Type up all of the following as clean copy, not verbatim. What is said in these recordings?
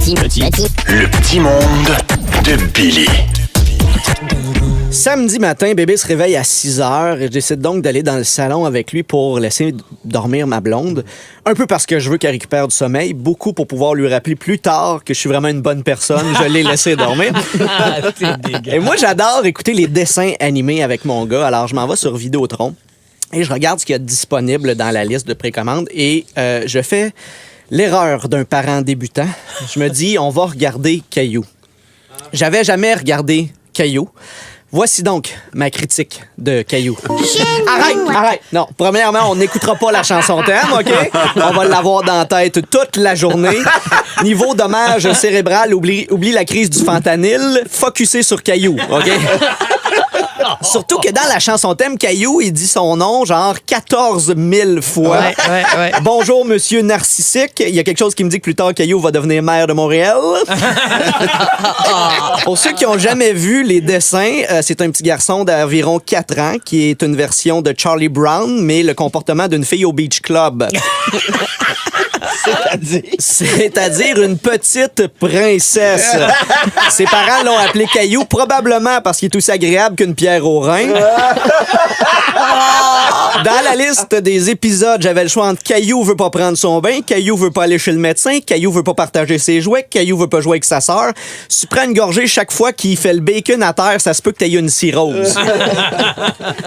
Le petit monde de Billy. Samedi matin, bébé se réveille à 6 heures et je décide donc d'aller dans le salon avec lui pour laisser dormir ma blonde. Un peu parce que je veux qu'elle récupère du sommeil, beaucoup pour pouvoir lui rappeler plus tard que je suis vraiment une bonne personne. Je l'ai laissé dormir. Et moi, j'adore écouter les dessins animés avec mon gars, alors je m'en vais sur Vidéotron et je regarde ce qu'il y a disponible dans la liste de précommande et je fais l'erreur d'un parent débutant. Je me dis, on va regarder Caillou. J'avais jamais regardé Caillou. Voici donc ma critique de Caillou. Arrête! Non, premièrement, on n'écoutera pas la chanson thème, OK? On va l'avoir dans la tête toute la journée. Niveau dommage cérébral, oublie la crise du fentanyl, focusé sur Caillou, OK? Surtout que dans la chanson thème, Caillou, il dit son nom genre 14 000 fois. Ouais. Bonjour, monsieur narcissique. Il y a quelque chose qui me dit que plus tard, Caillou va devenir maire de Montréal. Pour ceux qui n'ont jamais vu les dessins, c'est un petit garçon d'environ 4 ans qui est une version de Charlie Brown, mais le comportement d'une fille au Beach Club. C'est-à-dire une petite princesse. Ses parents l'ont appelé Caillou, probablement parce qu'il est aussi agréable qu'une pierre au rein. Dans la liste des épisodes, j'avais le choix entre Caillou veut pas prendre son bain, Caillou veut pas aller chez le médecin, Caillou veut pas partager ses jouets, Caillou veut pas jouer avec sa sœur. Si tu prends une gorgée chaque fois qu'il fait le bacon à terre, ça se peut que t'aies une cirrhose.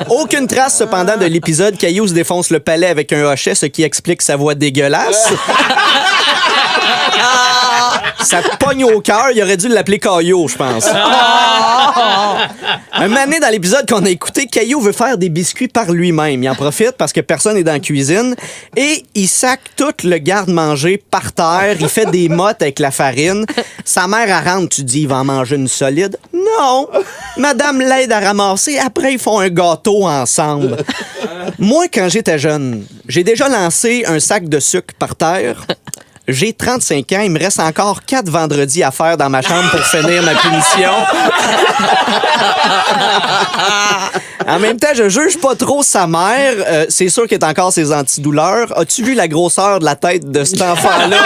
Aucune trace, cependant, de l'épisode. Caillou se défonce le palais avec un hochet, ce qui explique sa voix dégueulasse. Ça te pogne au cœur. Il aurait dû l'appeler Caillou, je pense. Un moment donné, dans l'épisode qu'on a écouté, Caillou veut faire des biscuits par lui-même. Il en profite parce que personne n'est dans la cuisine et il sac tout le garde-manger par terre. Il fait des mottes avec la farine. Sa mère, elle rentre, tu dis, il va en manger une solide. Non! Madame l'aide à ramasser. Après, ils font un gâteau ensemble. Moi, quand j'étais jeune, j'ai déjà lancé un sac de sucre par terre. J'ai 35 ans, il me reste encore 4 vendredis à faire dans ma chambre pour finir ma punition. En même temps, je juge pas trop sa mère. C'est sûr qu'elle a encore ses antidouleurs. As-tu vu la grosseur de la tête de cet enfant-là?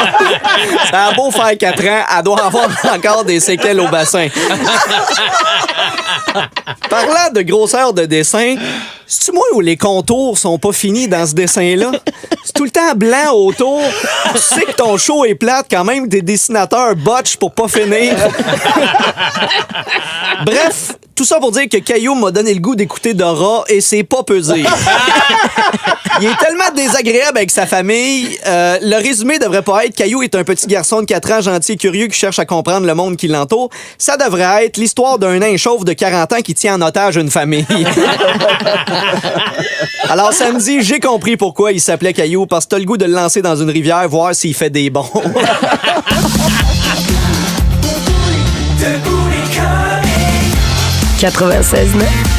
Ça a beau faire 4 ans, elle doit avoir encore des séquelles au bassin. Parlant de grosseur de dessin, c'est-tu moi où les contours sont pas finis dans ce dessin-là? C'est tout le temps blanc autour. Tu sais que ton show est plate quand même, des dessinateurs botch pour pas finir. Bref, tout ça pour dire que Caillou m'a donné le goût d'écouter Dora et c'est pas pesé. Il est tellement désagréable avec sa famille. Le résumé devrait pas être Caillou est un petit garçon de 4 ans gentil et curieux qui cherche à comprendre le monde qui l'entoure. Ça devrait être l'histoire d'un nain chauve de 40 ans qui tient en otage une famille. Alors samedi, j'ai compris pourquoi il s'appelait Caillou, parce que t'as le goût de le lancer dans une rivière, voir s'il fait des bons. 96.9